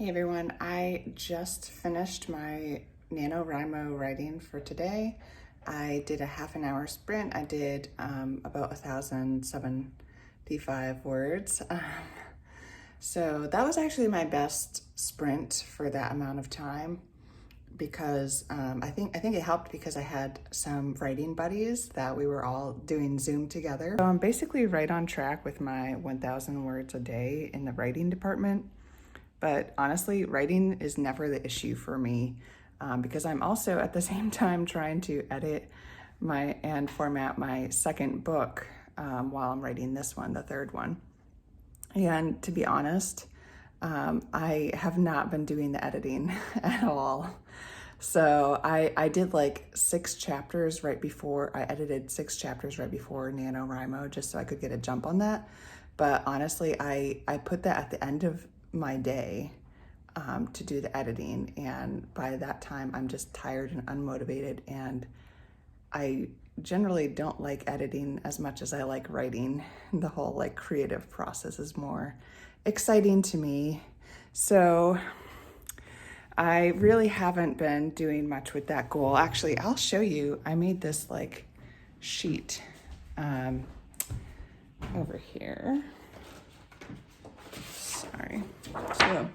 Hey everyone, I just finished my NaNoWriMo writing for today. I did a half an hour sprint. I did about 1,075 words. So that was actually my best sprint for that amount of time because I think it helped because I had some writing buddies that we were all doing Zoom together. So I'm basically right on track with my 1,000 words a day in the writing department. But honestly, writing is never the issue for me because I'm also at the same time trying to edit and format my second book while I'm writing this one, the third one. And to be honest, I have not been doing the editing at all. So I did like 6 chapters right before, I edited 6 chapters right before NaNoWriMo just so I could get a jump on that. But honestly, I put that at the end of my day to do the editing, and by that time I'm just tired and unmotivated, and I generally don't like editing as much as I like writing. The whole like creative process is more exciting to me. So I really haven't been doing much with that goal. Actually, I'll show you. I made this like sheet over here. Sorry. So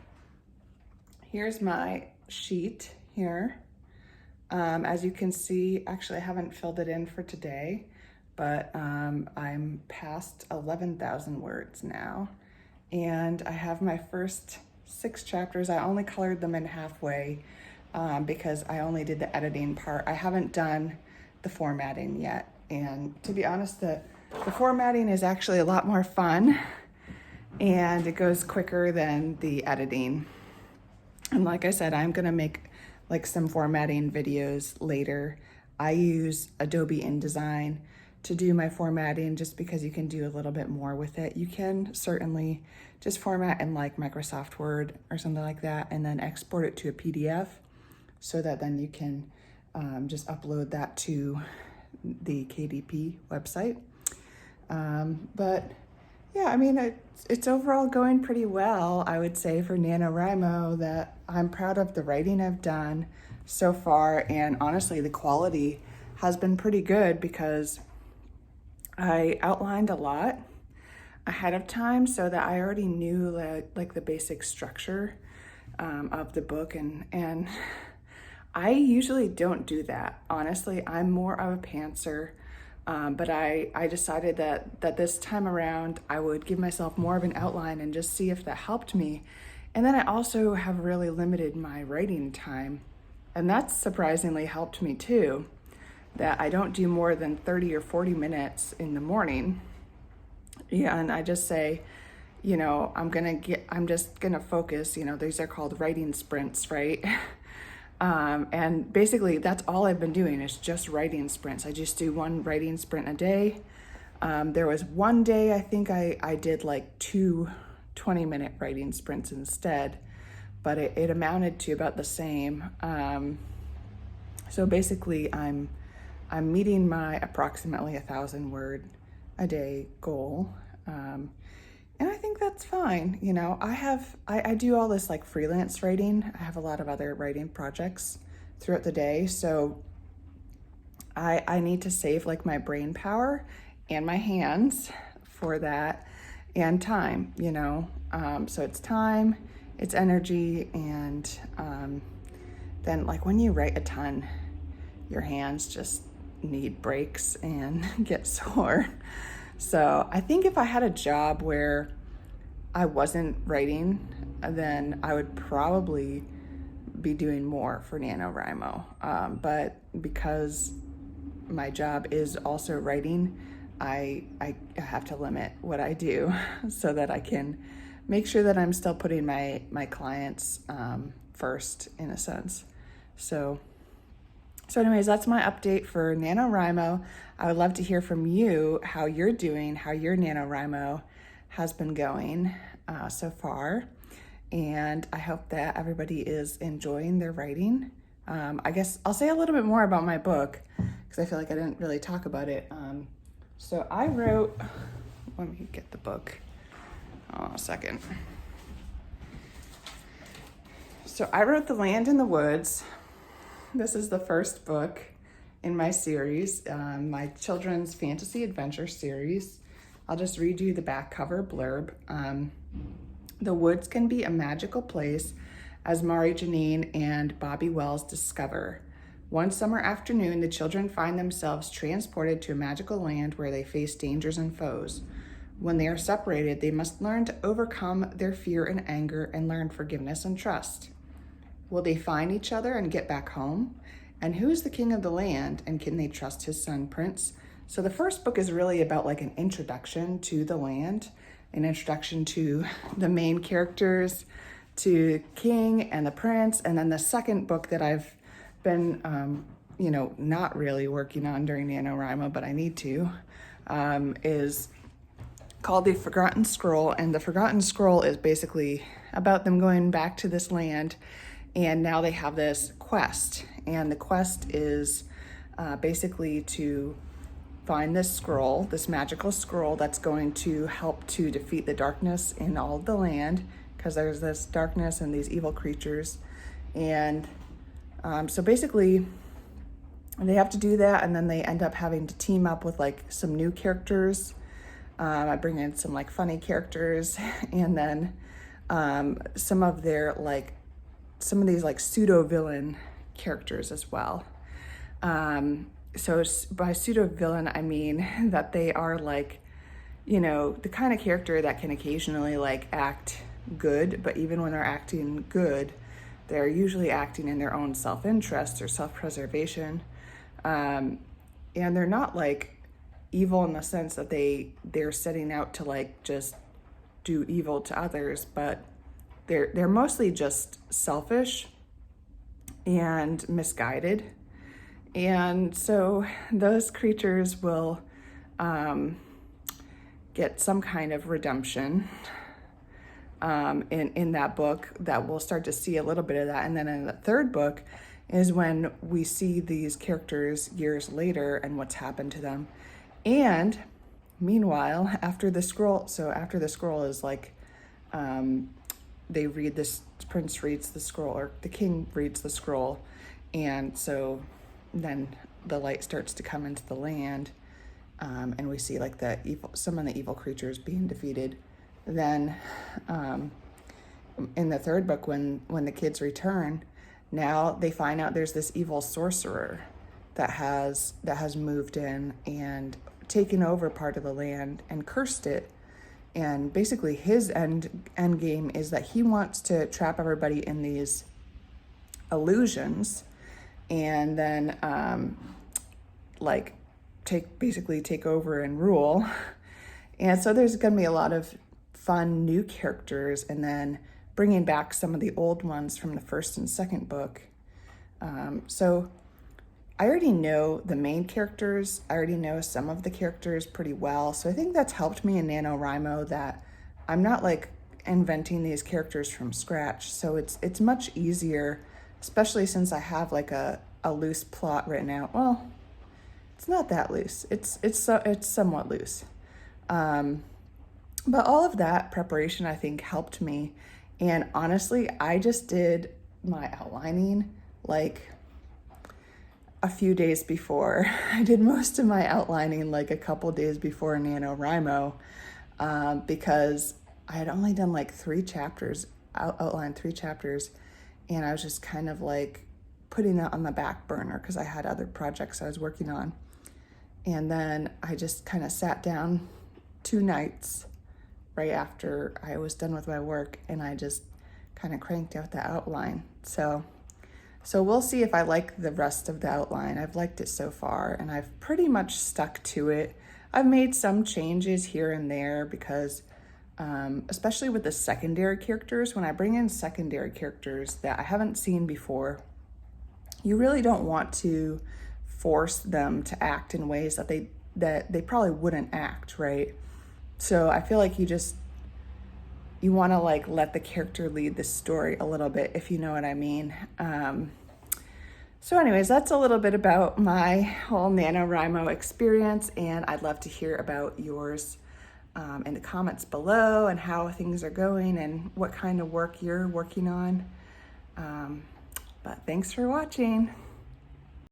here's my sheet here. As you can see, actually I haven't filled it in for today, but I'm past 11,000 words now. And I have my first 6 chapters. I only colored them in halfway because I only did the editing part. I haven't done the formatting yet. And to be honest, the formatting is actually a lot more fun and it goes quicker than the editing. And like I said, I'm gonna make like some formatting videos later. I use Adobe InDesign to do my formatting just because you can do a little bit more with it. You can certainly just format in like Microsoft Word or something like that and then export it to a PDF so that then you can just upload that to the KDP website. But yeah, I mean, it's overall going pretty well, I would say, for NaNoWriMo, that I'm proud of the writing I've done so far. And honestly, the quality has been pretty good because I outlined a lot ahead of time so that I already knew like the basic structure of the book. And I usually don't do that. Honestly, I'm more of a pantser. But I decided that this time around I would give myself more of an outline and just see if that helped me. And then I also have really limited my writing time, and that's surprisingly helped me too, that I don't do more than 30 or 40 minutes in the morning. Yeah, and I just say, you know, I'm just gonna focus, you know, these are called writing sprints, right? And basically that's all I've been doing is just writing sprints. I just do one writing sprint a day. There was one day I think I did like 2 20-minute writing sprints instead, but it amounted to about the same. So basically I'm meeting my approximately 1,000 word a day goal. And I think that's fine. You know, I do all this like freelance writing. I have a lot of other writing projects throughout the day. So I need to save like my brain power and my hands for that and time, you know. So it's time, it's energy, and then like when you write a ton, your hands just need breaks and get sore. So I think if I had a job where I wasn't writing, then I would probably be doing more for NaNoWriMo. But because my job is also writing, I have to limit what I do so that I can make sure that I'm still putting my clients first in a sense. So anyways, that's my update for NaNoWriMo. I would love to hear from you how you're doing, how your NaNoWriMo has been going so far. And I hope that everybody is enjoying their writing. I guess I'll say a little bit more about my book because I feel like I didn't really talk about it. So I wrote, let me get the book. Oh, a second. So I wrote The Land in the Woods. This is the first book in my series, my children's fantasy adventure series. I'll just read you the back cover blurb. The woods can be a magical place, as Mari Janine and Bobby Wells discover. One summer afternoon, the children find themselves transported to a magical land where they face dangers and foes. When they are separated, they must learn to overcome their fear and anger and learn forgiveness and trust. Will they find each other and get back home? And who is the king of the land, and can they trust his son, Prince? So the first book is really about like an introduction to the land, an introduction to the main characters, to King and the Prince. And then the second book that I've been, not really working on during NaNoWriMo, but I need to, is called The Forgotten Scroll. And The Forgotten Scroll is basically about them going back to this land, and now they have this quest. And the quest is basically to find this scroll, this magical scroll that's going to help to defeat the darkness in all of the land, because there's this darkness and these evil creatures. And so basically they have to do that, and then they end up having to team up with like some new characters. I bring in some like funny characters, and then some of these like pseudo villain characters as well. So by pseudo villain, I mean that they are like, the kind of character that can occasionally like act good, but even when they're acting good, they're usually acting in their own self-interest or self-preservation. And they're not like evil in the sense that they're setting out to like just do evil to others, but they're mostly just selfish and misguided. And so those creatures will get some kind of redemption in that book, that we'll start to see a little bit of that. And then in the third book is when we see these characters years later and what's happened to them. And meanwhile, after the scroll is like, they read this, Prince reads the scroll, or the king reads the scroll, and so then the light starts to come into the land, and we see like some of the evil creatures being defeated. Then in the third book, when the kids return, now they find out there's this evil sorcerer that has moved in and taken over part of the land and cursed it. And basically his end game is that he wants to trap everybody in these illusions, and then take over and rule. And so there's going to be a lot of fun new characters, and then bringing back some of the old ones from the first and second book. So I already know the main characters. I already know some of the characters pretty well. So I think that's helped me in NaNoWriMo, that I'm not like inventing these characters from scratch. So it's much easier, especially since I have like a loose plot written out. Well, it's not that loose. It's somewhat loose. But all of that preparation, I think, helped me. And honestly, I just did my outlining like a few days before. I did most of my outlining like a couple days before NaNoWriMo, because I had only done like 3 chapters, outlined 3 chapters, and I was just kind of like putting that on the back burner because I had other projects I was working on. And then I just kind of sat down 2 nights right after I was done with my work, and I just kind of cranked out the outline. So we'll see if I like the rest of the outline. I've liked it so far, and I've pretty much stuck to it. I've made some changes here and there because, especially with the secondary characters, when I bring in secondary characters that I haven't seen before, you really don't want to force them to act in ways that they probably wouldn't act, right? So I feel like you want to like let the character lead the story a little bit, if you know what I mean. So anyways, that's a little bit about my whole NaNoWriMo experience, and I'd love to hear about yours in the comments below, and how things are going and what kind of work you're working on. But thanks for watching.